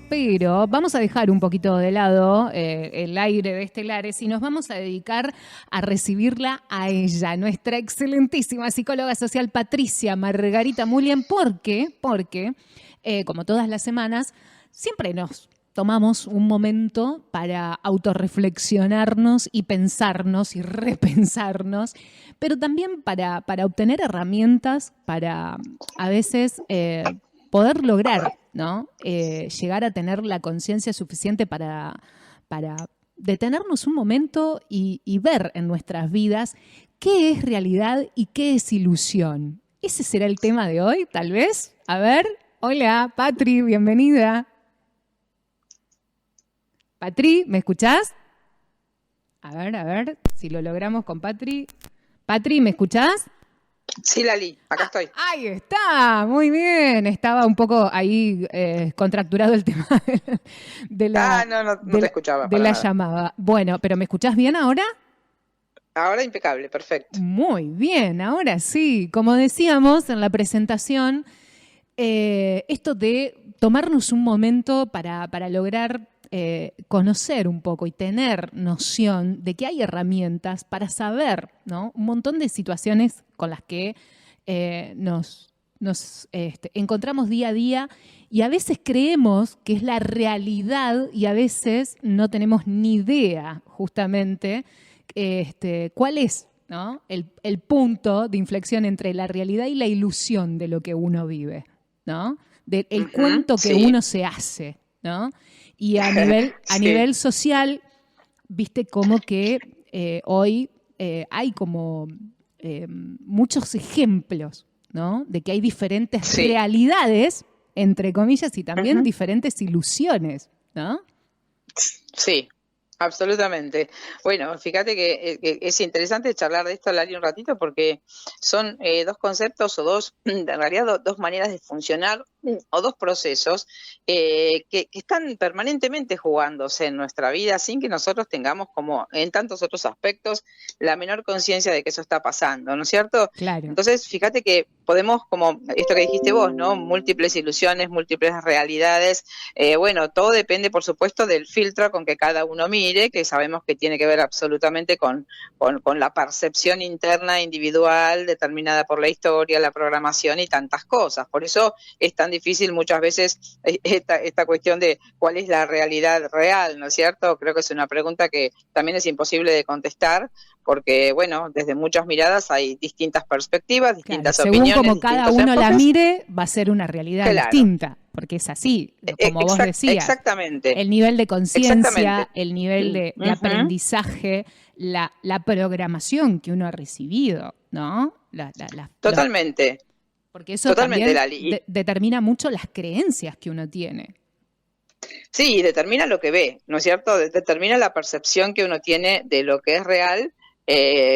pero vamos a dejar un poquito de lado el aire de Estelares y nos vamos a dedicar a recibirla a ella, nuestra excelentísima psicóloga social Patricia Margarita Mulien, porque como todas las semanas, siempre nos tomamos un momento para autorreflexionarnos y pensarnos y repensarnos, pero también para obtener herramientas para a veces poder lograr, ¿no? Llegar a tener la conciencia suficiente para detenernos un momento y ver en nuestras vidas qué es realidad y qué es ilusión. Ese será el tema de hoy, tal vez. A ver, hola, Patri, bienvenida. Patri, ¿me escuchás? A ver si lo logramos con Patri. Patri, ¿me escuchás? Sí, Lali, acá estoy. Ahí está, muy bien. Estaba un poco ahí contracturado el tema No te escuchaba de para la nada. llamada. Bueno, pero ¿me escuchás bien ahora? Ahora impecable, perfecto. Muy bien, ahora sí. Como decíamos en la presentación, esto de tomarnos un momento para lograr conocer un poco y tener noción de que hay herramientas para saber, ¿no? Un montón de situaciones con las que nos encontramos día a día y a veces creemos que es la realidad y a veces no tenemos ni idea justamente cuál es, ¿no? el punto de inflexión entre la realidad y la ilusión de lo que uno vive, ¿no? Del cuento que Sí, uno se hace, ¿no? Y a nivel sí, social, viste como que hoy hay como muchos ejemplos, ¿no? De que hay diferentes sí. realidades, entre comillas, y también Ujú. diferentes ilusiones, ¿no? Sí, absolutamente. Bueno, fíjate que es interesante charlar de esto, Lali, un ratito, porque son dos conceptos o dos, en realidad, dos maneras de funcionar o dos procesos que están permanentemente jugándose en nuestra vida sin que nosotros tengamos, como en tantos otros aspectos, la menor conciencia de que eso está pasando, ¿no es cierto? Claro. Entonces, fíjate que podemos, como esto que dijiste vos, ¿no? Múltiples ilusiones, múltiples realidades. Bueno, todo depende, por supuesto, del filtro con que cada uno mire, que sabemos que tiene que ver absolutamente con la percepción interna individual determinada por la historia, la programación y tantas cosas. Por eso es tan difícil muchas veces esta cuestión de cuál es la realidad real, ¿no es cierto? Creo que es una pregunta que también es imposible de contestar, porque, bueno, desde muchas miradas hay distintas perspectivas, Claro, distintas según opiniones, como cada distintos uno la enfoques. mire, va a ser una realidad Claro, distinta, porque es así, como vos decías. exactamente, El nivel de conciencia, exactamente. el nivel de Ujú. aprendizaje, la programación que uno ha recibido, ¿no? Totalmente, Porque eso totalmente, también Lali. determina mucho las creencias que uno tiene. Sí, determina lo que ve, ¿no es cierto? Determina la percepción que uno tiene de lo que es real,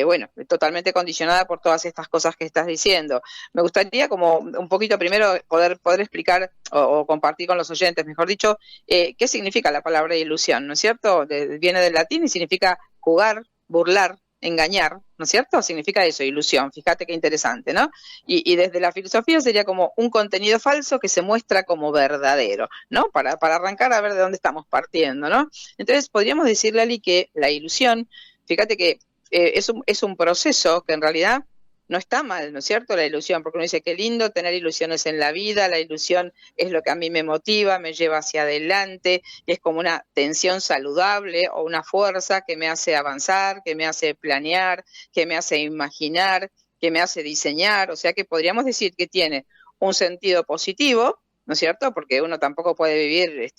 bueno, totalmente condicionada por todas estas cosas que estás diciendo. Me gustaría como un poquito primero poder explicar o compartir con los oyentes, mejor dicho, qué significa la palabra ilusión, ¿no es cierto? Viene del latín y significa jugar, burlar, engañar, ¿no es cierto? Significa eso, ilusión. Fíjate qué interesante, ¿no? Y desde la filosofía sería como un contenido falso que se muestra como verdadero, ¿no? Para arrancar a ver de dónde estamos partiendo, ¿no? Entonces podríamos decirle, Lali, que la ilusión, fíjate que es un proceso que en realidad no está mal, ¿no es cierto? La ilusión, porque uno dice, qué lindo tener ilusiones en la vida, la ilusión es lo que a mí me motiva, me lleva hacia adelante, es como una tensión saludable o una fuerza que me hace avanzar, que me hace planear, que me hace imaginar, que me hace diseñar, o sea que podríamos decir que tiene un sentido positivo, ¿no es cierto? Porque uno tampoco puede vivir,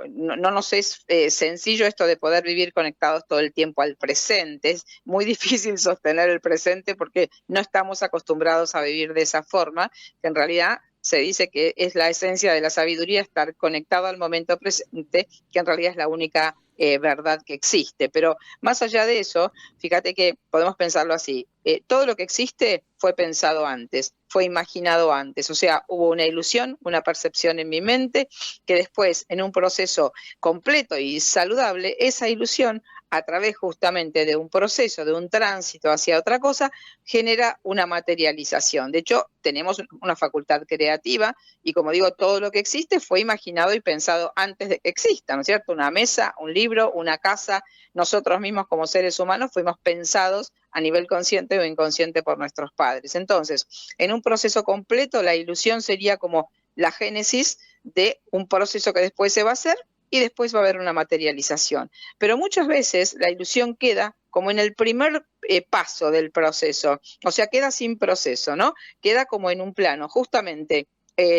no nos es sencillo esto de poder vivir conectados todo el tiempo al presente. Es muy difícil sostener el presente porque no estamos acostumbrados a vivir de esa forma, que en realidad se dice que es la esencia de la sabiduría estar conectado al momento presente, que en realidad es la única verdad que existe. Pero más allá de eso, fíjate que podemos pensarlo así. Todo lo que existe fue pensado antes, fue imaginado antes, o sea, hubo una ilusión, una percepción en mi mente, que después, en un proceso completo y saludable, esa ilusión a través justamente de un proceso, de un tránsito hacia otra cosa, genera una materialización. De hecho, tenemos una facultad creativa y, como digo, todo lo que existe fue imaginado y pensado antes de que exista, ¿no es cierto? Una mesa, un libro, una casa, nosotros mismos como seres humanos fuimos pensados a nivel consciente o inconsciente por nuestros padres. Entonces, en un proceso completo, la ilusión sería como la génesis de un proceso que después se va a hacer y después va a haber una materialización. Pero muchas veces la ilusión queda como en el primer paso del proceso, o sea, queda sin proceso, ¿no? Queda como en un plano justamente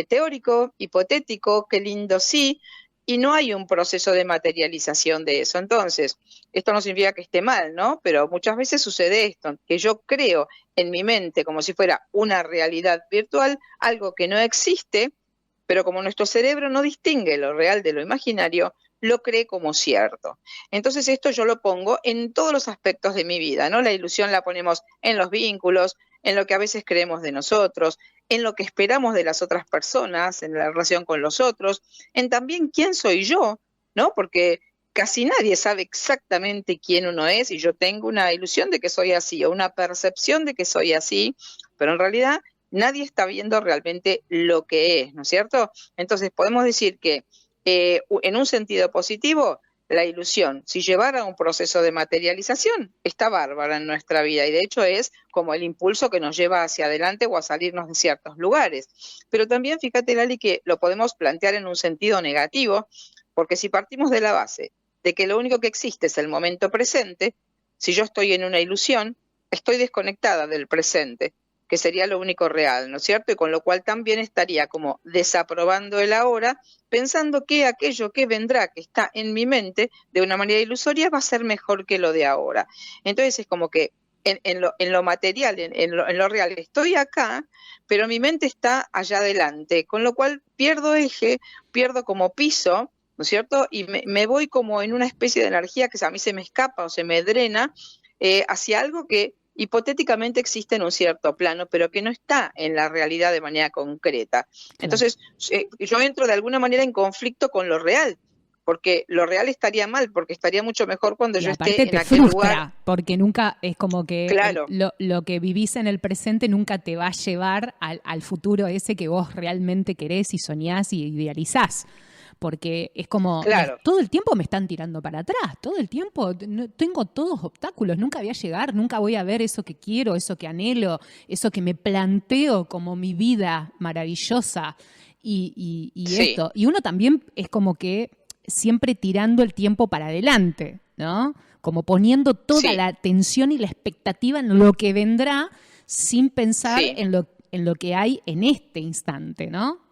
teórico, hipotético, qué lindo sí, y no hay un proceso de materialización de eso. Entonces, esto no significa que esté mal, ¿no? Pero muchas veces sucede esto, que yo creo en mi mente como si fuera una realidad virtual, algo que no existe, pero como nuestro cerebro no distingue lo real de lo imaginario, lo cree como cierto. Entonces esto yo lo pongo en todos los aspectos de mi vida, ¿no? La ilusión la ponemos en los vínculos, en lo que a veces creemos de nosotros, en lo que esperamos de las otras personas, en la relación con los otros, en también quién soy yo, ¿no? Porque casi nadie sabe exactamente quién uno es y yo tengo una ilusión de que soy así o una percepción de que soy así, pero en realidad nadie está viendo realmente lo que es, ¿no es cierto? Entonces podemos decir que en un sentido positivo, la ilusión, si llevara a un proceso de materialización, está bárbara en nuestra vida y de hecho es como el impulso que nos lleva hacia adelante o a salirnos de ciertos lugares. Pero también fíjate, Lali, que lo podemos plantear en un sentido negativo, porque si partimos de la base de que lo único que existe es el momento presente, si yo estoy en una ilusión, estoy desconectada del presente, que sería lo único real, ¿no es cierto? Y con lo cual también estaría como desaprobando el ahora, pensando que aquello que vendrá, que está en mi mente, de una manera ilusoria, va a ser mejor que lo de ahora. Entonces es como que en lo material, en lo real, estoy acá, pero mi mente está allá adelante, con lo cual pierdo eje, pierdo como piso, ¿no es cierto? Y me voy como en una especie de energía que a mí se me escapa o se me drena hacia algo que hipotéticamente existe en un cierto plano, pero que no está en la realidad de manera concreta. Claro. Entonces, yo entro de alguna manera en conflicto con lo real, porque lo real estaría mal, porque estaría mucho mejor cuando Y yo aparte esté en te aquel frustra, lugar. porque nunca es como que Claro, lo que vivís en el presente nunca te va a llevar al futuro ese que vos realmente querés y soñás y idealizás. Porque es como, claro. todo el tiempo me están tirando para atrás, todo el tiempo tengo todos obstáculos, nunca voy a llegar, nunca voy a ver eso que quiero, eso que anhelo, eso que me planteo como mi vida maravillosa y Sí, esto. Y uno también es como que siempre tirando el tiempo para adelante, ¿no? Como poniendo toda sí, la atención y la expectativa en lo que vendrá sin pensar sí. en lo que hay en este instante, ¿no?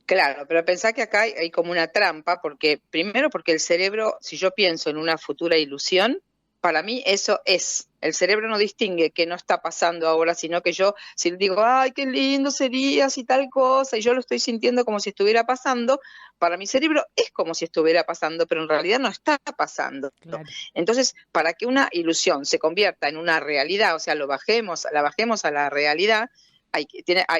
Claro, pero pensá que acá hay como una trampa, porque primero porque el cerebro, si yo pienso en una futura ilusión, para mí eso es. El cerebro no distingue qué no está pasando ahora, sino que yo, si digo, ay, qué lindo sería si tal cosa, y yo lo estoy sintiendo como si estuviera pasando, para mi cerebro es como si estuviera pasando, pero en realidad no está pasando. Claro. Entonces, para que una ilusión se convierta en una realidad, o sea, la bajemos a la realidad,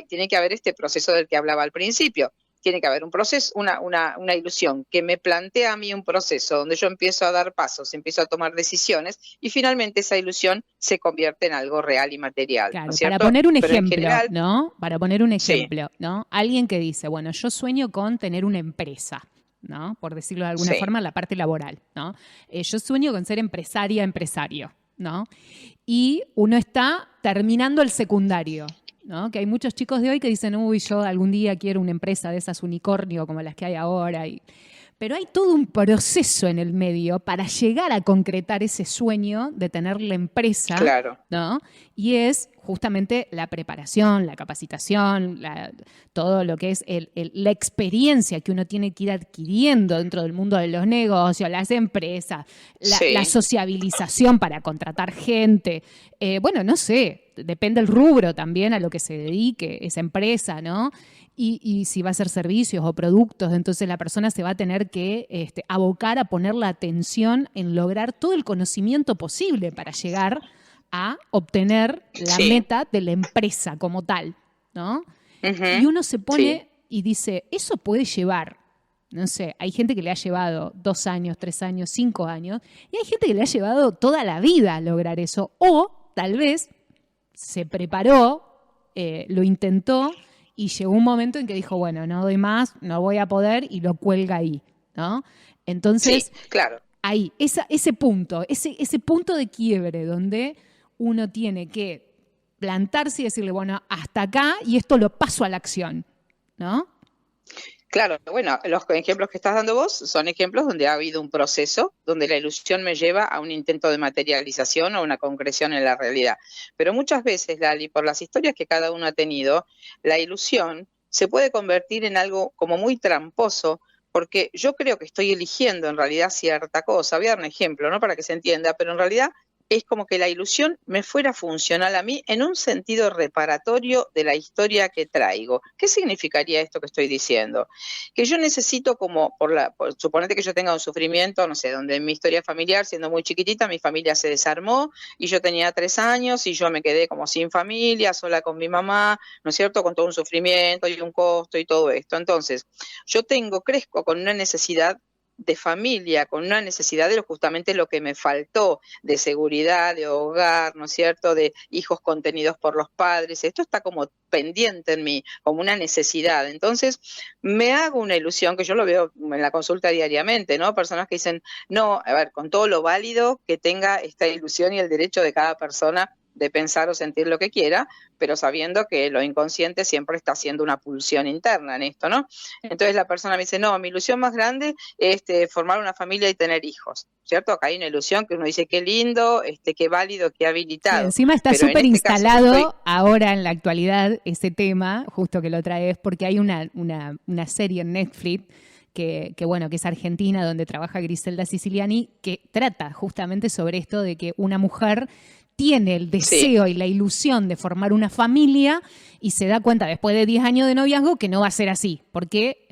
tiene que haber este proceso del que hablaba al principio. Tiene que haber un proceso, una ilusión que me plantea a mí un proceso donde yo empiezo a dar pasos, empiezo a tomar decisiones y finalmente esa ilusión se convierte en algo real y material, ¿no es Claro, para cierto? poner un Pero en ejemplo, general, ¿no? Para poner un sí, ejemplo, ¿no? Alguien que dice, bueno, yo sueño con tener una empresa, ¿no? Por decirlo de alguna sí, forma, la parte laboral, ¿no? Yo sueño con ser empresaria, empresario, ¿no? Y uno está terminando el secundario, ¿no? Que hay muchos chicos de hoy que dicen, uy, yo algún día quiero una empresa de esas unicornio como las que hay ahora. Pero hay todo un proceso en el medio para llegar a concretar ese sueño de tener la empresa, claro, ¿no? Y es justamente la preparación, la capacitación, todo lo que es la experiencia que uno tiene que ir adquiriendo dentro del mundo de los negocios, las empresas, la sí, sociabilización para contratar gente. Bueno, no sé, depende del rubro también a lo que se dedique esa empresa, ¿no? Y si va a ser servicios o productos, entonces la persona se va a tener que abocar a poner la atención en lograr todo el conocimiento posible para llegar a obtener la sí, meta de la empresa como tal, ¿no? Y ujú, uno se sí, pone y dice, eso puede llevar. no sé, hay gente que le ha llevado 2 años, 3 años, 5 años, y hay gente que le ha llevado toda la vida a lograr eso, o tal vez se preparó, lo intentó, y llegó un momento en que dijo, bueno, no doy más, no voy a poder, y lo cuelga ahí, ¿no? Entonces, Sí, claro. ahí, ese punto, ese punto de quiebre donde uno tiene que plantarse y decirle, bueno, hasta acá y esto lo paso a la acción, ¿no? Claro, bueno, los ejemplos que estás dando vos son ejemplos donde ha habido un proceso, donde la ilusión me lleva a un intento de materialización o una concreción en la realidad. Pero muchas veces, Lali, por las historias que cada uno ha tenido, la ilusión se puede convertir en algo como muy tramposo, porque yo creo que estoy eligiendo en realidad cierta cosa. Voy a dar un ejemplo, ¿no? Para que se entienda, pero en realidad es como que la ilusión me fuera funcional a mí en un sentido reparatorio de la historia que traigo. ¿Qué significaría esto que estoy diciendo? Que yo necesito como, suponete que yo tenga un sufrimiento, no sé, donde en mi historia familiar, siendo muy chiquitita, mi familia se desarmó y yo tenía 3 años y yo me quedé como sin familia, sola con mi mamá, ¿no es cierto? Con todo un sufrimiento y un costo y todo esto. Entonces, crezco con una necesidad de familia, con una necesidad de justamente lo que me faltó, de seguridad, de hogar, ¿no es cierto?, de hijos contenidos por los padres. Esto está como pendiente en mí, como una necesidad. Entonces, me hago una ilusión, que yo lo veo en la consulta diariamente, ¿no? Personas que dicen, no, a ver, con todo lo válido que tenga esta ilusión y el derecho de cada persona de pensar o sentir lo que quiera, pero sabiendo que lo inconsciente siempre está haciendo una pulsión interna en esto, ¿no? Entonces la persona me dice, no, mi ilusión más grande es formar una familia y tener hijos, ¿cierto? Acá hay una ilusión que uno dice, qué lindo, qué válido, qué Sí, habilitado. encima está Pero en súper este caso instalado ahora en la actualidad ese tema, justo que lo traes, porque hay una serie en Netflix bueno, que es argentina, donde trabaja Griselda Siciliani, que trata justamente sobre esto de que una mujer tiene el deseo y la ilusión de formar una familia y se da cuenta después de 10 años de noviazgo que no va a ser así, porque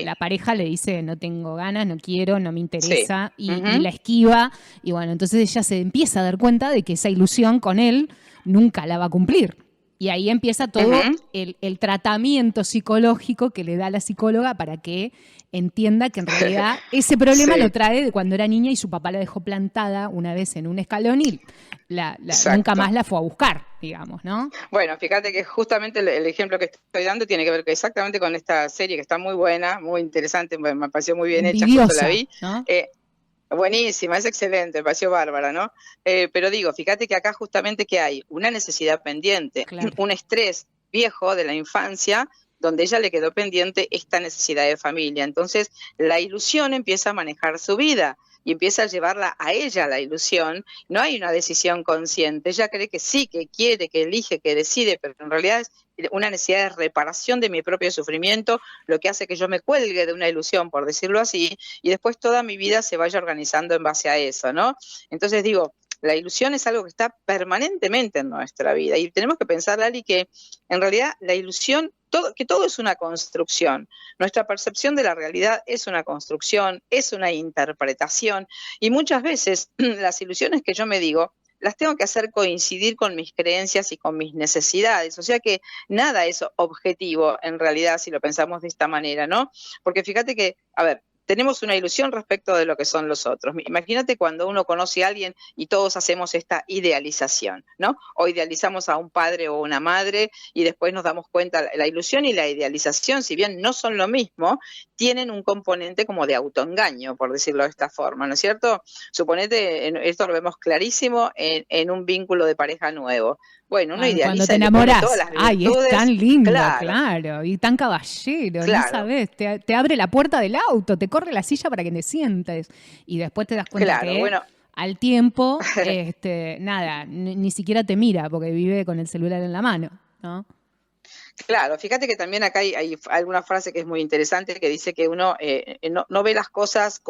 la pareja le dice no tengo ganas, no quiero, no me interesa y la esquiva y bueno, entonces ella se empieza a dar cuenta de que esa ilusión con él nunca la va a cumplir. Y ahí empieza todo el tratamiento psicológico que le da la psicóloga para que entienda que en realidad ese problema lo trae de cuando era niña y su papá la dejó plantada una vez en un escalón y nunca más la fue a buscar, digamos, ¿no? Bueno, fíjate que justamente el ejemplo que estoy dando tiene que ver exactamente con esta serie que está muy buena, muy interesante, me pareció muy bien hecha, justo la vi. ¿No? Buenísima, es excelente, me pareció bárbara, ¿no? Pero digo, fíjate que acá justamente que hay una necesidad pendiente, un estrés viejo de la infancia, donde ella le quedó pendiente esta necesidad de familia. Entonces, la ilusión empieza a manejar su vida y empieza a llevarla a ella la ilusión. No hay una decisión consciente. Ella cree que sí, que quiere, que elige, que decide, pero en realidad es una necesidad de reparación de mi propio sufrimiento, lo que hace que yo me cuelgue de una ilusión, por decirlo así, y después toda mi vida se vaya organizando en base a eso, ¿no? Entonces digo, la ilusión es algo que está permanentemente en nuestra vida y tenemos que pensar, Lali, que en realidad la ilusión, que todo es una construcción. Nuestra percepción de la realidad es una construcción, es una interpretación y muchas veces las ilusiones que yo me digo las tengo que hacer coincidir con mis creencias y con mis necesidades. O sea que nada es objetivo en realidad si lo pensamos de esta manera, ¿no? Porque fíjate que, a ver, tenemos una ilusión respecto de lo que son los otros. Imagínate cuando uno conoce a alguien y todos hacemos esta idealización, ¿no? O idealizamos a un padre o una madre y después nos damos cuenta, la ilusión y la idealización, si bien no son lo mismo, tienen un componente como de autoengaño, por decirlo de esta forma, ¿no es cierto? Suponete, esto lo vemos clarísimo en un vínculo de pareja nuevo. Bueno, uno idealiza cuando te y le pone enamorás. todas las Ay, virtudes. es tan lindo, claro, y tan caballero, Claro. ¿no sabes? Te abre la puerta del auto, te corre la silla para que te sientes y después te das cuenta que al tiempo, nada, ni siquiera te mira porque vive con el celular en la mano, ¿no? Claro, fíjate que también acá hay alguna frase que es muy interesante que dice que uno no ve las cosas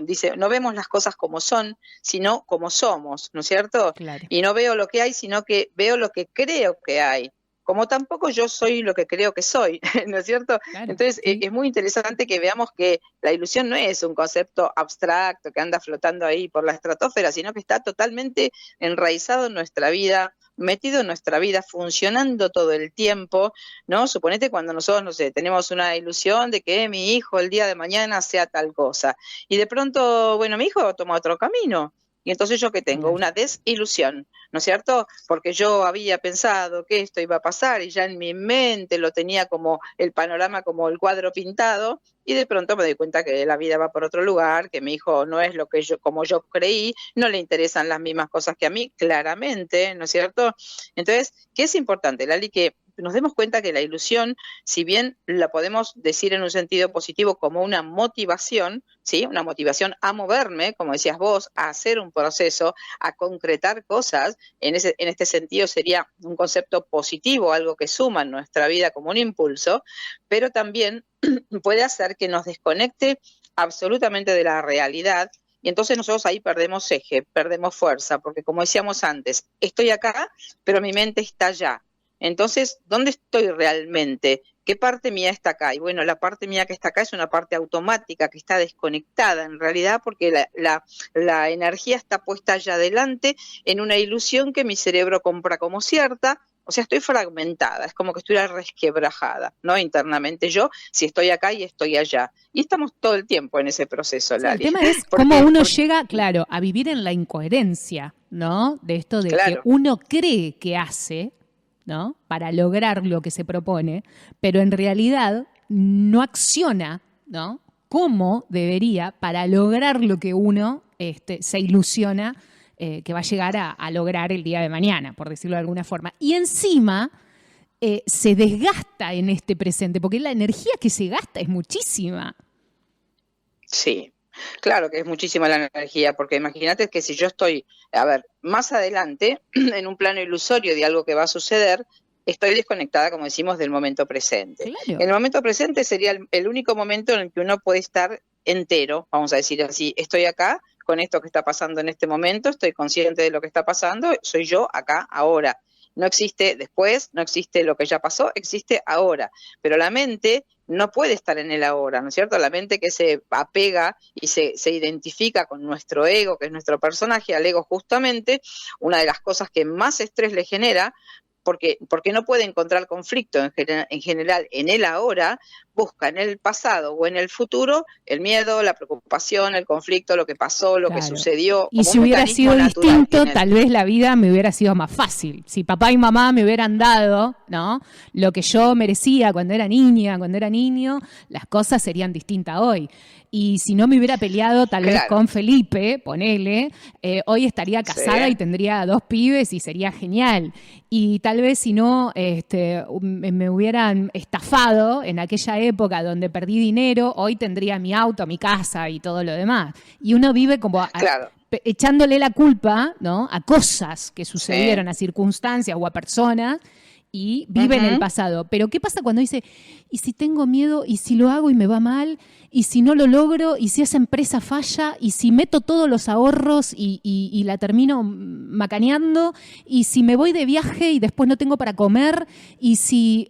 dice, no vemos las cosas como son, sino como somos, ¿no es cierto? Claro. Y no veo lo que hay, sino que veo lo que creo que hay. Como tampoco yo soy lo que creo que soy, ¿no es cierto? Claro, Entonces es muy interesante que veamos que la ilusión no es un concepto abstracto que anda flotando ahí por la estratosfera, sino que está totalmente enraizado en nuestra vida, metido en nuestra vida, funcionando todo el tiempo, ¿no? Suponete cuando nosotros, no sé, tenemos una ilusión de que mi hijo el día de mañana sea tal cosa, y de pronto, bueno, mi hijo toma otro camino. Y entonces yo que tengo una desilusión, ¿no es cierto? Porque yo había pensado que esto iba a pasar y ya en mi mente lo tenía como el panorama, como el cuadro pintado, y de pronto me doy cuenta que la vida va por otro lugar, que mi hijo no es lo que yo, como yo creí, no le interesan las mismas cosas que a mí, claramente, ¿no es cierto? Entonces, ¿qué es importante, Lali? Que nos demos cuenta que la ilusión, si bien la podemos decir en un sentido positivo como una motivación, ¿sí? Una motivación a moverme, como decías vos, a hacer un proceso, a concretar cosas, en este sentido sería un concepto positivo, algo que suma en nuestra vida como un impulso, pero también puede hacer que nos desconecte absolutamente de la realidad. Y entonces nosotros ahí perdemos eje, perdemos fuerza, porque como decíamos antes, estoy acá, pero mi mente está allá. Entonces, ¿dónde estoy realmente? ¿Qué parte mía está acá? Y bueno, la parte mía que está acá es una parte automática, que está desconectada en realidad, porque la energía está puesta allá adelante en una ilusión que mi cerebro compra como cierta. O sea, estoy fragmentada, es como que estuviera resquebrajada, ¿no? Internamente yo, si estoy acá y estoy allá. Y estamos todo el tiempo en ese proceso, Sí, el Lali. tema es cómo uno llega, claro, a vivir en la incoherencia, ¿no? De esto de que uno cree que hace, ¿no? Para lograr lo que se propone, pero en realidad no acciona, ¿no? Como debería para lograr lo que uno se ilusiona que va a llegar a lograr el día de mañana, por decirlo de alguna forma. Y encima se desgasta en este presente, porque la energía que se gasta es muchísima. Sí, claro que es muchísima la energía, porque imagínate que si yo estoy, a ver, más adelante, en un plano ilusorio de algo que va a suceder, estoy desconectada, como decimos, del momento presente. Claro. El momento presente sería el único momento en el que uno puede estar entero, vamos a decir así, estoy acá con esto que está pasando en este momento, estoy consciente de lo que está pasando, soy yo acá, ahora. No existe después, no existe lo que ya pasó, existe ahora. Pero la mente no puede estar en el ahora, ¿no es cierto? La mente que se apega y se identifica con nuestro ego, que es nuestro personaje, al ego justamente, una de las cosas que más estrés le genera, porque no puede encontrar conflicto en general en el ahora, busca en el pasado o en el futuro el miedo, la preocupación, el conflicto, lo que pasó, lo que sucedió. Y si hubiera sido distinto, tal vez la vida me hubiera sido más fácil. Si papá y mamá me hubieran dado, ¿no?, lo que yo merecía cuando era niña, cuando era niño, las cosas serían distintas hoy. Y si no me hubiera peleado tal vez con Felipe, ponele, hoy estaría casada y tendría 2 pibes y sería genial. Y tal vez si no me hubieran estafado en aquella época donde perdí dinero, hoy tendría mi auto, mi casa y todo lo demás. Y uno vive como echándole la culpa, ¿no?, a cosas que sucedieron, a circunstancias o a personas, y vive en el pasado. Pero ¿qué pasa cuando dice, y si tengo miedo, y si lo hago y me va mal, y si no lo logro, y si esa empresa falla, y si meto todos los ahorros y la termino macaneando, y si me voy de viaje y después no tengo para comer, y si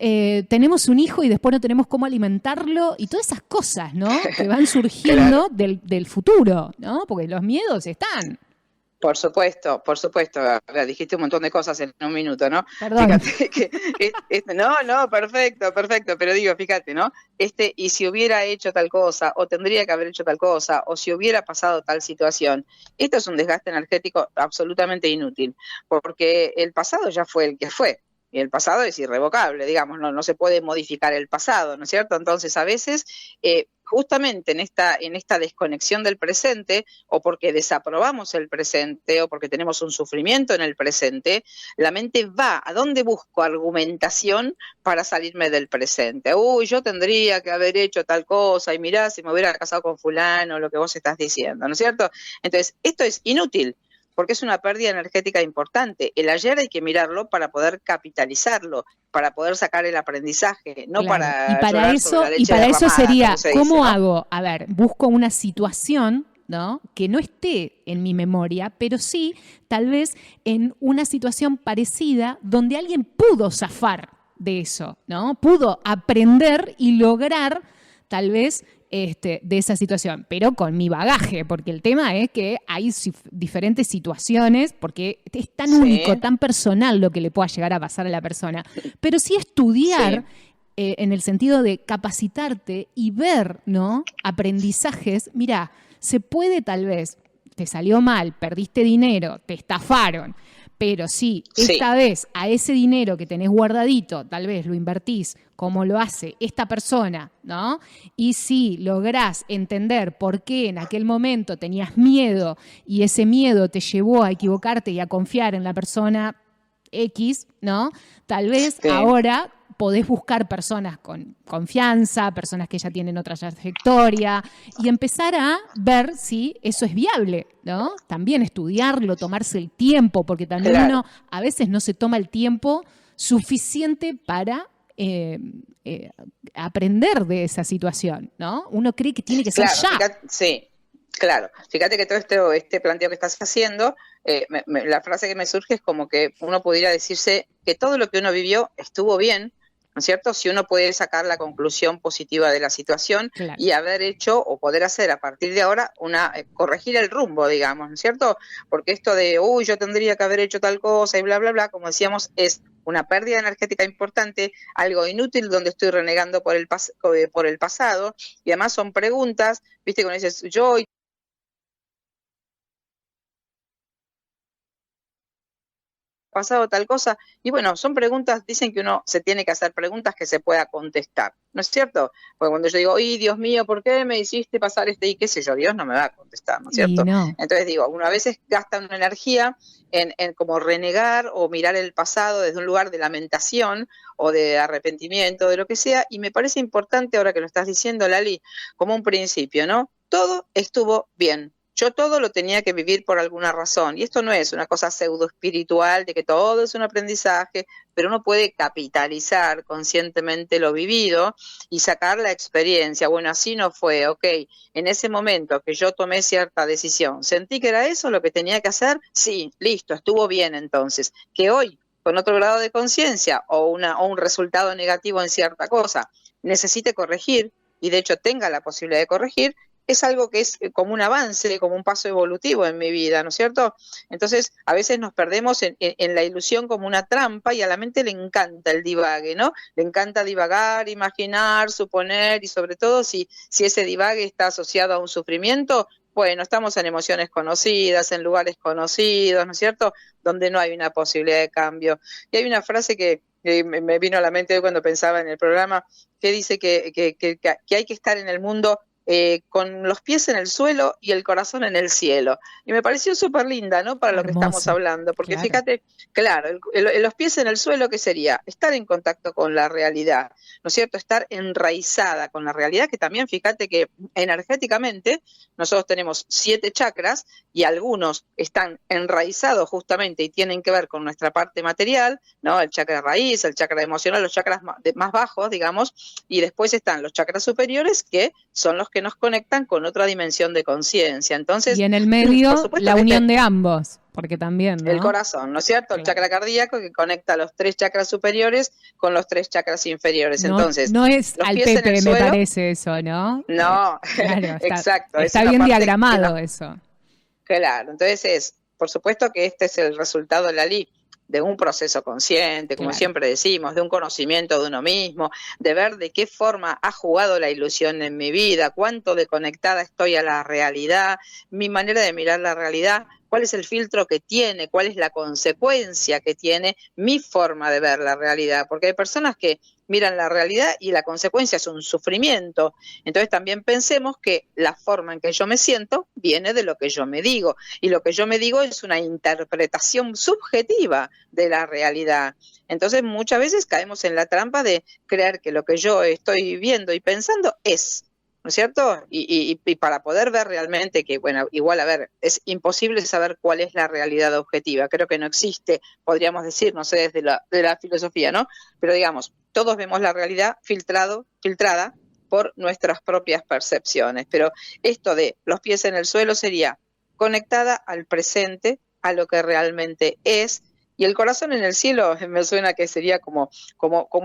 tenemos un hijo y después no tenemos cómo alimentarlo, y todas esas cosas, ¿no?, que van surgiendo del futuro, ¿no? Porque los miedos están. Por supuesto. Dijiste un montón de cosas en un minuto, ¿no? Perdón. Fíjate que no, perfecto, pero digo, fíjate, ¿no? Y si hubiera hecho tal cosa, o tendría que haber hecho tal cosa, o si hubiera pasado tal situación, esto es un desgaste energético absolutamente inútil, porque el pasado ya fue el que fue. Y el pasado es irrevocable, digamos, no se puede modificar el pasado, ¿no es cierto? Entonces, a veces, justamente en esta desconexión del presente, o porque desaprobamos el presente, o porque tenemos un sufrimiento en el presente, la mente va, ¿a dónde busco argumentación para salirme del presente? Uy, yo tendría que haber hecho tal cosa, y mirá, si me hubiera casado con fulano, lo que vos estás diciendo, ¿no es cierto? Entonces, esto es inútil, porque es una pérdida energética importante. El ayer hay que mirarlo para poder capitalizarlo, para poder sacar el aprendizaje, no para para eso sería, ¿cómo hago? A ver, busco una situación, ¿no?, que no esté en mi memoria, pero sí, tal vez, en una situación parecida donde alguien pudo zafar de eso, ¿no? Pudo aprender y lograr, tal vez, de esa situación, pero con mi bagaje, porque el tema es que hay diferentes situaciones, porque es tan único, tan personal lo que le pueda llegar a pasar a la persona, pero sí estudiar en el sentido de capacitarte y ver, ¿no? Aprendizajes, mira, se puede tal vez, te salió mal, perdiste dinero, te estafaron, pero si esta vez a ese dinero que tenés guardadito, tal vez lo invertís como lo hace esta persona, ¿no? Y si lográs entender por qué en aquel momento tenías miedo y ese miedo te llevó a equivocarte y a confiar en la persona X, ¿no? Tal vez ahora podés buscar personas con confianza, personas que ya tienen otra trayectoria y empezar a ver si eso es viable, ¿no? También estudiarlo, tomarse el tiempo, porque también uno a veces no se toma el tiempo suficiente para aprender de esa situación, ¿no? Uno cree que tiene que ser ya. Claro. Fíjate que todo este planteo que estás haciendo, la frase que me surge es como que uno pudiera decirse que todo lo que uno vivió estuvo bien, ¿no es cierto? Si uno puede sacar la conclusión positiva de la situación y haber hecho o poder hacer a partir de ahora corregir el rumbo, digamos, ¿no es cierto? Porque esto de, yo tendría que haber hecho tal cosa y bla, bla, bla, como decíamos, es una pérdida energética importante, algo inútil donde estoy renegando por el pasado, y además son preguntas, viste, cuando dices, yo pasado tal cosa, y bueno, son preguntas, dicen que uno se tiene que hacer preguntas que se pueda contestar, ¿no es cierto? Porque cuando yo digo, Dios mío, ¿por qué me hiciste pasar y qué sé yo? Dios no me va a contestar, ¿no es cierto? No. Entonces digo, uno a veces gasta una energía en como renegar o mirar el pasado desde un lugar de lamentación o de arrepentimiento, de lo que sea, y me parece importante ahora que lo estás diciendo, Lali, como un principio, ¿no? Todo estuvo bien. Yo todo lo tenía que vivir por alguna razón, y esto no es una cosa pseudo espiritual de que todo es un aprendizaje, pero uno puede capitalizar conscientemente lo vivido y sacar la experiencia. Bueno, así no fue, en ese momento que yo tomé cierta decisión, ¿sentí que era eso lo que tenía que hacer? Sí, listo, estuvo bien entonces. Que hoy, con otro grado de conciencia o un resultado negativo en cierta cosa, necesite corregir, y de hecho tenga la posibilidad de corregir, es algo que es como un avance, como un paso evolutivo en mi vida, ¿no es cierto? Entonces, a veces nos perdemos en la ilusión como una trampa, y a la mente le encanta el divague, ¿no? Le encanta divagar, imaginar, suponer, y sobre todo si ese divague está asociado a un sufrimiento, bueno, estamos en emociones conocidas, en lugares conocidos, ¿no es cierto?, donde no hay una posibilidad de cambio. Y hay una frase que me vino a la mente hoy cuando pensaba en el programa, que dice que hay que estar en el mundo con los pies en el suelo y el corazón en el cielo. Y me pareció súper linda, ¿no?, para lo que estamos hablando, porque fíjate, los pies en el suelo, ¿qué sería? Estar en contacto con la realidad, ¿no es cierto? Estar enraizada con la realidad, que también fíjate que energéticamente nosotros tenemos 7 chakras y algunos están enraizados justamente y tienen que ver con nuestra parte material, ¿no? El chakra raíz, el chakra emocional, los chakras más bajos, digamos, y después están los chakras superiores, que son los que nos conectan con otra dimensión de conciencia. Entonces, y en el medio, la unión de ambos, porque también, ¿no? El corazón, ¿no es cierto? El chakra cardíaco, que conecta los 3 chakras superiores con los 3 chakras inferiores. Entonces, no es al Pepe, me parece eso, ¿no? No, claro, exacto. Está bien diagramado eso. Claro, entonces por supuesto que este es el resultado, Lali, de un proceso consciente, como siempre decimos, de un conocimiento de uno mismo, de ver de qué forma ha jugado la ilusión en mi vida, cuánto de conectada estoy a la realidad, mi manera de mirar la realidad, cuál es el filtro que tiene, cuál es la consecuencia que tiene mi forma de ver la realidad, porque hay personas que miran la realidad y la consecuencia es un sufrimiento. Entonces también pensemos que la forma en que yo me siento viene de lo que yo me digo, y lo que yo me digo es una interpretación subjetiva de la realidad. Entonces muchas veces caemos en la trampa de creer que lo que yo estoy viendo y pensando es, ¿no es cierto? Y para poder ver realmente que, bueno, igual, a ver, es imposible saber cuál es la realidad objetiva. Creo que no existe, podríamos decir, no sé, desde la filosofía, ¿no? Pero digamos, todos vemos la realidad filtrada por nuestras propias percepciones. Pero esto de los pies en el suelo sería conectada al presente, a lo que realmente es, Y el corazón en el cielo me suena que sería como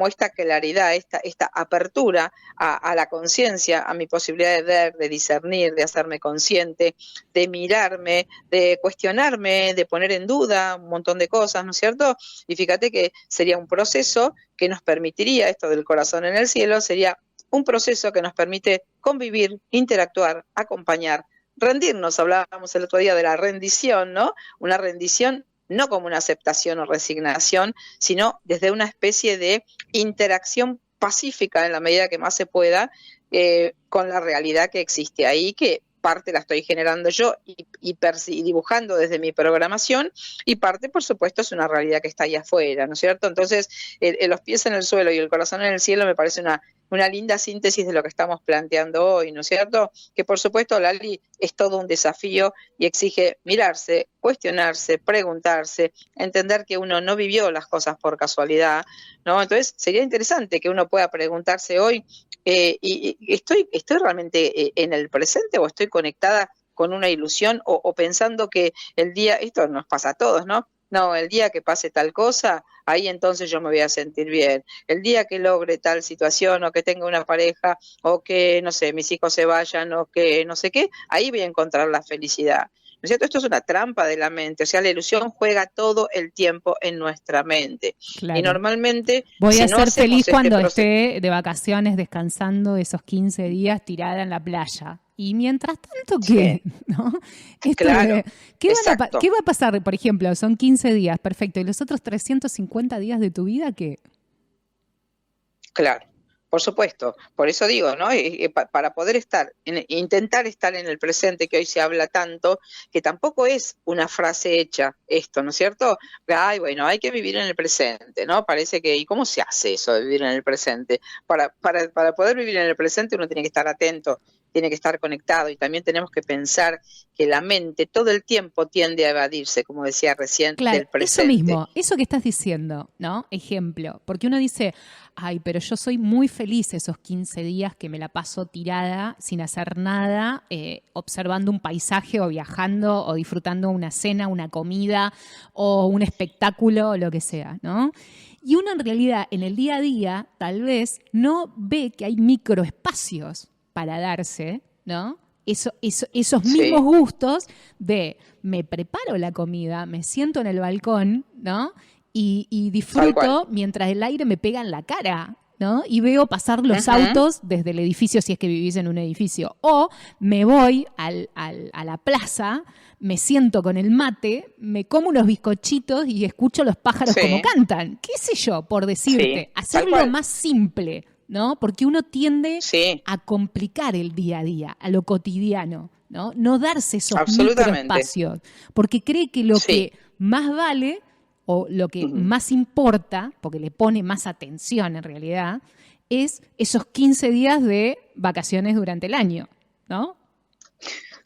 esta claridad, esta apertura a la conciencia, a mi posibilidad de ver, de discernir, de hacerme consciente, de mirarme, de cuestionarme, de poner en duda un montón de cosas, ¿no es cierto? Y fíjate que sería un proceso que nos permitiría, esto del corazón en el cielo, sería un proceso que nos permite convivir, interactuar, acompañar, rendirnos. Hablábamos el otro día de la rendición, ¿no? Una rendición no como una aceptación o resignación, sino desde una especie de interacción pacífica en la medida que más se pueda con la realidad que existe ahí, que parte la estoy generando yo y dibujando desde mi programación, y parte, por supuesto, es una realidad que está ahí afuera, ¿no es cierto? Entonces, los pies en el suelo y el corazón en el cielo me parece una linda síntesis de lo que estamos planteando hoy, ¿no es cierto? Que por supuesto, Lali, es todo un desafío y exige mirarse, cuestionarse, preguntarse, entender que uno no vivió las cosas por casualidad, ¿no? Entonces, sería interesante que uno pueda preguntarse hoy, y ¿estoy realmente en el presente o estoy conectada con una ilusión o pensando que el día, esto nos pasa a todos, ¿no? No, el día que pase tal cosa, ahí entonces yo me voy a sentir bien. El día que logre tal situación o que tenga una pareja o que, no sé, mis hijos se vayan o que no sé qué, ahí voy a encontrar la felicidad. ¿No es cierto? Esto es una trampa de la mente, o sea, la ilusión juega todo el tiempo en nuestra mente. Claro. Y normalmente, voy a no ser feliz cuando proceso, esté de vacaciones descansando esos 15 días tirada en la playa. Y mientras tanto, ¿qué? sí, ¿No? claro, ¿Qué exacto. va a pasar? Por ejemplo, son 15 días, perfecto. ¿Y los otros 350 días de tu vida qué? Claro, por supuesto. Por eso digo, ¿no? Para poder intentar estar en el presente, que hoy se habla tanto, que tampoco es una frase hecha esto, ¿no es cierto? Ay, bueno, hay que vivir en el presente, ¿no? Parece que, ¿y cómo se hace eso de vivir en el presente? Para poder vivir en el presente uno tiene que estar atento, tiene que estar conectado, y también tenemos que pensar que la mente todo el tiempo tiende a evadirse, como decía recién, Claro, del eso presente. mismo, eso que estás diciendo, ¿no? Ejemplo, porque uno dice, ay, pero yo soy muy feliz esos 15 días que me la paso tirada sin hacer nada, observando un paisaje o viajando o disfrutando una cena, una comida o un espectáculo o lo que sea, ¿no? Y uno en realidad en el día a día tal vez no ve que hay microespacios para darse, ¿no? Esos mismos Sí, gustos de me preparo la comida, me siento en el balcón, ¿no? Y tal cual. disfruto mientras el aire me pega en la cara, ¿no? Y veo pasar los Ujú, autos desde el edificio, si es que vivís en un edificio. O me voy a la plaza, me siento con el mate, me como unos bizcochitos y escucho los pájaros como sí, cantan. ¿Qué sé yo? Por sí, decirte, tal hacerlo cual. más simple, ¿no? Porque uno tiende Sí, a complicar el día a día, a lo cotidiano, ¿no? No darse esos absolutamente. microespacios, porque cree que lo Sí. que más vale o lo que Ujú. más importa, porque le pone más atención en realidad, es esos 15 días de vacaciones durante el año, ¿no?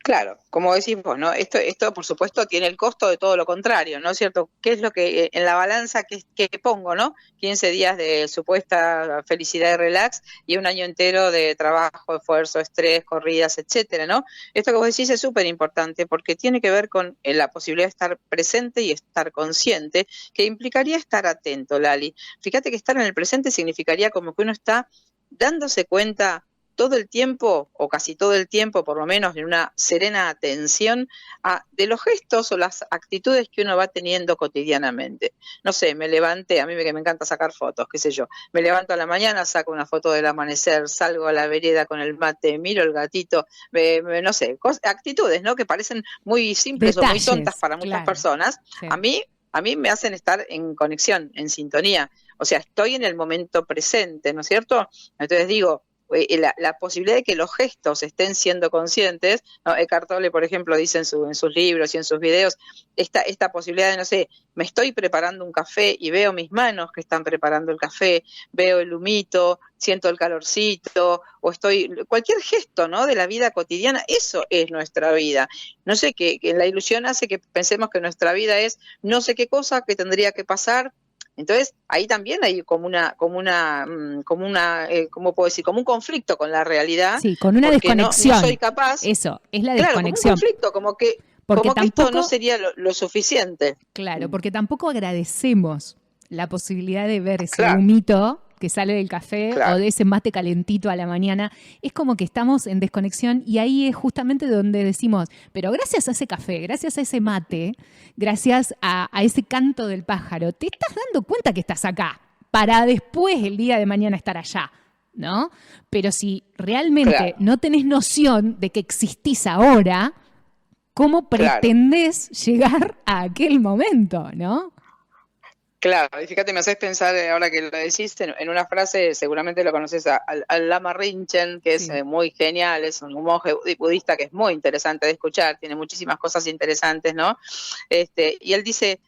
Claro, como decís vos, ¿no? Esto por supuesto tiene el costo de todo lo contrario, ¿no es cierto? ¿Qué es lo que en la balanza que pongo, ¿no? 15 días de supuesta felicidad y relax y un año entero de trabajo, esfuerzo, estrés, corridas, etcétera, ¿no? Esto que vos decís es súper importante porque tiene que ver con la posibilidad de estar presente y estar consciente, que implicaría estar atento, Lali. Fíjate que estar en el presente significaría como que uno está dándose cuenta todo el tiempo, o casi todo el tiempo, por lo menos en una serena atención de los gestos o las actitudes que uno va teniendo cotidianamente. No sé, me levanté, a mí que me encanta sacar fotos, qué sé yo, me levanto a la mañana, saco una foto del amanecer, salgo a la vereda con el mate, miro el gatito, no sé, actitudes, ¿no? Que parecen muy simples o muy tontas Detalles, para muchas claro. personas, Sí. a mí me hacen estar en conexión, en sintonía. O sea, estoy en el momento presente, ¿no es cierto? Entonces digo, la posibilidad de que los gestos estén siendo conscientes, ¿no? Eckhart Tolle, por ejemplo, dice en sus libros y en sus videos, esta posibilidad de, no sé, me estoy preparando un café y veo mis manos que están preparando el café, veo el humito, siento el calorcito, o cualquier gesto, ¿no? De la vida cotidiana, eso es nuestra vida. No sé, que la ilusión hace que pensemos que nuestra vida es no sé qué cosa que tendría que pasar. Entonces, ahí también hay ¿cómo puedo decir? Como un conflicto con la realidad, Sí, con una porque no soy desconexión. capaz, Eso, es la claro, como un desconexión. conflicto, como que Porque como que esto no tampoco, sería lo suficiente. claro, porque tampoco agradecemos la posibilidad de ver ese Claro, humito que sale del café o claro. de ese mate calentito a la mañana. Es como que estamos en desconexión y ahí es justamente donde decimos, pero gracias a ese café, gracias a ese mate, gracias a ese canto del pájaro, te estás dando cuenta que estás acá para después el día de mañana estar allá, ¿no? Pero si realmente Claro, no tenés noción de que existís ahora, ¿cómo claro. pretendés llegar a aquel momento, no? Claro, y fíjate, me haces pensar, ahora que lo decís, en una frase, seguramente lo conoces al Lama Rinchen, que es Sí. muy genial, es un monje budista que es muy interesante de escuchar, tiene muchísimas cosas interesantes, ¿no? Y él dice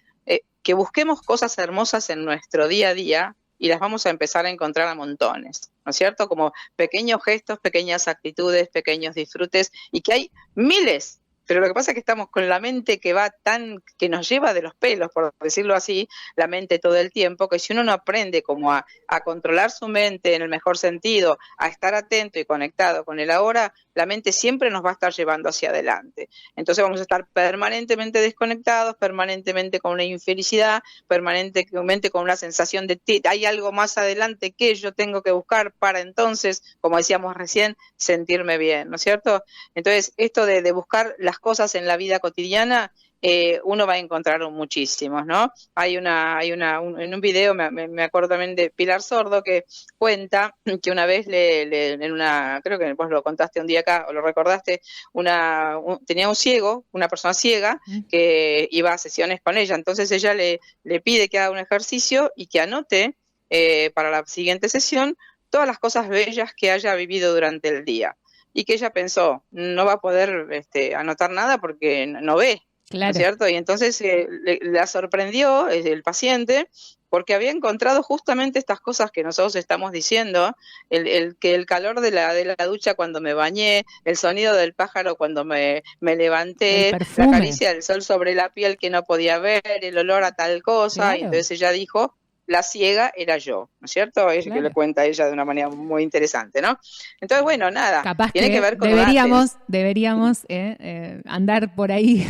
que busquemos cosas hermosas en nuestro día a día y las vamos a empezar a encontrar a montones, ¿no es cierto? Como pequeños gestos, pequeñas actitudes, pequeños disfrutes, y que hay miles. Pero lo que pasa es que estamos con la mente que nos lleva de los pelos, por decirlo así, la mente todo el tiempo, que si uno no aprende como a controlar su mente en el mejor sentido, a estar atento y conectado con el ahora, la mente siempre nos va a estar llevando hacia adelante. Entonces vamos a estar permanentemente desconectados, permanentemente con una infelicidad, permanentemente con una sensación de hay algo más adelante que yo tengo que buscar para entonces, como decíamos recién, sentirme bien, ¿no es cierto? Entonces, esto de buscar las cosas en la vida cotidiana, uno va a encontrar muchísimos, ¿no? En un video, me acuerdo también de Pilar Sordo, que cuenta que una vez creo que vos lo contaste un día acá, o lo recordaste, tenía un ciego, una persona ciega, Mm. que iba a sesiones con ella, entonces ella le pide que haga un ejercicio y que anote para la siguiente sesión todas las cosas bellas que haya vivido durante el día y que ella pensó, no va a poder anotar nada porque no ve, ¿no es Claro. cierto? Y entonces la sorprendió el paciente porque había encontrado justamente estas cosas que nosotros estamos diciendo, que el calor de la ducha cuando me bañé, el sonido del pájaro cuando me El levanté, la perfume. caricia del sol sobre la piel que no podía ver, el olor a tal cosa, y Claro, entonces ella dijo, la ciega era yo, ¿no es cierto? Es que le claro. cuenta ella de una manera muy interesante, ¿no? Entonces, bueno, nada, Capaz tiene que que ver con una deberíamos andar por ahí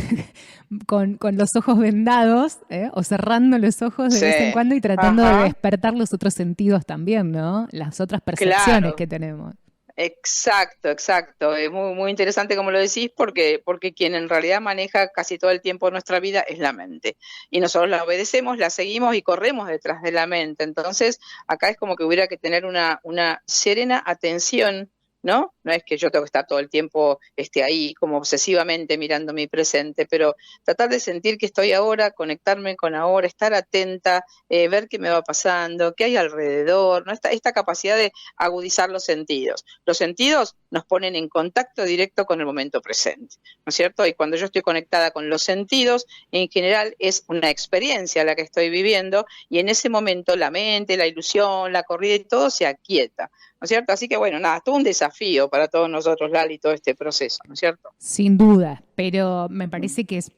con los ojos vendados, o cerrando los ojos de sí, vez en cuando y tratando de ajá, despertar los otros sentidos también, ¿no? Las otras percepciones claro, que tenemos. exacto, exacto. Es muy, muy interesante como lo decís porque quien en realidad maneja casi todo el tiempo de nuestra vida es la mente. Y nosotros la obedecemos, la seguimos y corremos detrás de la mente. Entonces, acá es como que hubiera que tener una serena atención, ¿no? No es que yo tengo que estar todo el tiempo ahí como obsesivamente mirando mi presente, pero tratar de sentir que estoy ahora, conectarme con ahora, estar atenta, ver qué me va pasando, qué hay alrededor, ¿no? Esta capacidad de agudizar los sentidos. Los sentidos nos ponen en contacto directo con el momento presente, ¿no es cierto? Y cuando yo estoy conectada con los sentidos, en general es una experiencia la que estoy viviendo y en ese momento la mente, la ilusión, la corrida y todo se aquieta, ¿no es cierto? Así que bueno, nada, todo un desafío para todos nosotros, Lali, todo este proceso, ¿no es cierto? Sin duda, pero me parece que es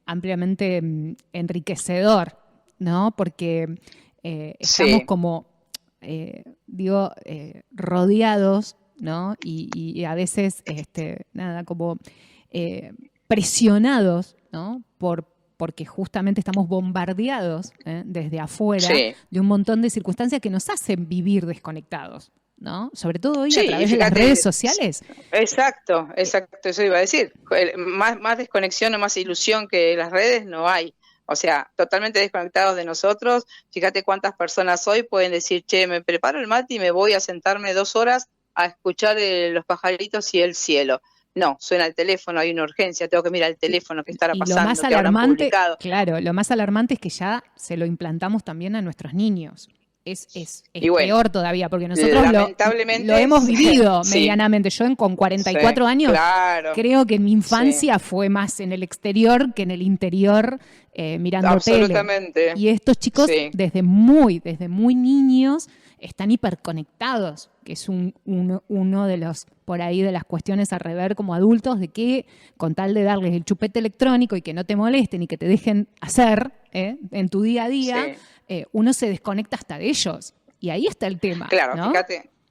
ampliamente enriquecedor, ¿no? Porque estamos Sí, como, rodeados, ¿no? Y a veces, nada, como presionados, ¿no? Porque justamente estamos bombardeados desde afuera sí. de un montón de circunstancias que nos hacen vivir desconectados, ¿no? Sobre todo hoy a Sí, y través de las redes fíjate, sociales. exacto, eh, exacto, eso iba a decir. Más desconexión o más ilusión que las redes no hay. O sea, totalmente desconectados de nosotros. Fíjate cuántas personas hoy pueden decir, che, me preparo el mate y me voy a sentarme 2 horas a escuchar los pajaritos y el cielo. No, suena el teléfono, hay una urgencia, tengo que mirar el Y, teléfono, qué estará y lo más pasando, qué habrán alarmante, publicado. claro, lo más alarmante es que ya se lo implantamos también a nuestros niños. Es Y bueno, peor todavía, porque nosotros lo lamentablemente, hemos vivido sí, medianamente. Yo con sí, 44 años claro, creo que mi sí, infancia fue más en el exterior que en el interior mirando tele. absolutamente, Y estos chicos sí. desde muy niños están hiperconectados, que es uno de los, por ahí, de las cuestiones a rever como adultos, de que con tal de darles el chupete electrónico y que no te molesten y que te dejen hacer en tu día a día, Sí, uno se desconecta hasta de ellos. Y ahí está el tema, ¿no?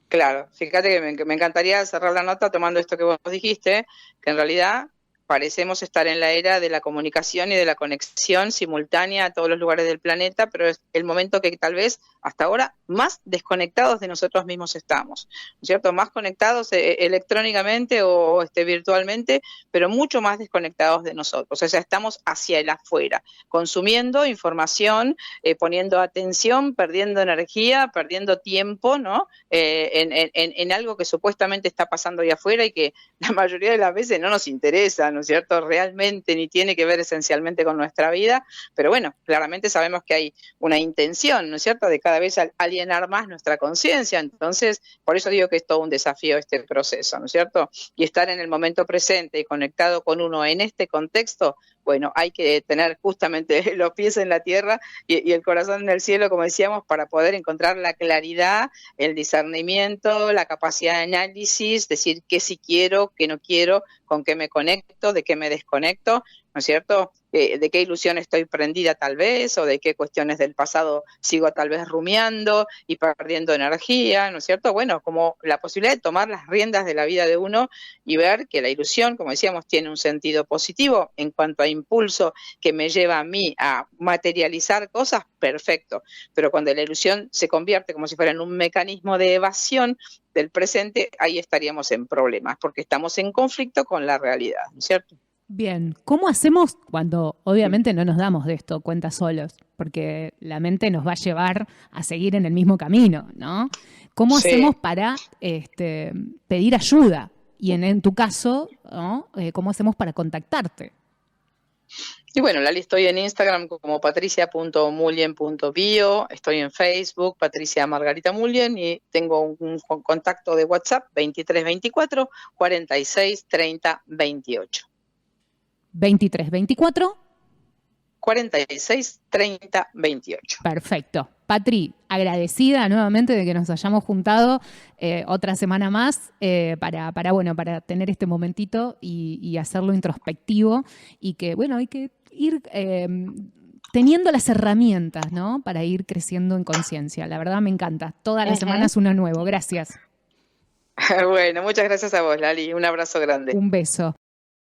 claro, fíjate que me encantaría cerrar la nota tomando esto que vos dijiste, que en realidad parecemos estar en la era de la comunicación y de la conexión simultánea a todos los lugares del planeta, pero es el momento que tal vez hasta ahora más desconectados de nosotros mismos estamos, ¿no es cierto? Más conectados electrónicamente o virtualmente, pero mucho más desconectados de nosotros. O sea, estamos hacia el afuera, consumiendo información, poniendo atención, perdiendo energía, perdiendo tiempo, ¿no? En algo que supuestamente está pasando ahí afuera y que la mayoría de las veces no nos interesa, ¿no es cierto? Realmente ni tiene que ver esencialmente con nuestra vida, pero bueno, claramente sabemos que hay una intención, ¿no es cierto?, de cada vez alienar más nuestra conciencia. Entonces, por eso digo que es todo un desafío este proceso, ¿no es cierto? Y estar en el momento presente y conectado con uno en este contexto, bueno, hay que tener justamente los pies en la tierra y el corazón en el cielo, como decíamos, para poder encontrar la claridad, el discernimiento, la capacidad de análisis, decir qué sí quiero, qué no quiero, con qué me conecto, de qué me desconecto, ¿no es cierto? De qué ilusión estoy prendida tal vez, o de qué cuestiones del pasado sigo tal vez rumiando y perdiendo energía, ¿no es cierto? Bueno, como la posibilidad de tomar las riendas de la vida de uno y ver que la ilusión, como decíamos, tiene un sentido positivo en cuanto a impulso que me lleva a mí a materializar cosas, perfecto. Pero cuando la ilusión se convierte como si fuera en un mecanismo de evasión del presente, ahí estaríamos en problemas, porque estamos en conflicto con la realidad, ¿no es cierto? Bien, ¿cómo hacemos cuando obviamente no nos damos de esto cuenta solos? Porque la mente nos va a llevar a seguir en el mismo camino, ¿no? ¿Cómo hacemos Sí. para pedir ayuda? Y en tu caso, ¿no? ¿Cómo hacemos para contactarte? Y bueno, Lali, estoy en Instagram como patricia.mullen.bio, estoy en Facebook, Patricia Margarita Mullen, y tengo un contacto de WhatsApp 2324 46 30 28. 23, 24. 46 30 28. Perfecto. Patri, agradecida nuevamente de que nos hayamos juntado otra semana más para tener este momentito y hacerlo introspectivo y que, bueno, hay que ir teniendo las herramientas, ¿no? Para ir creciendo en conciencia. La verdad me encanta. Todas las semanas uno nuevo. Gracias. Bueno, muchas gracias a vos, Lali. Un abrazo grande. Un beso.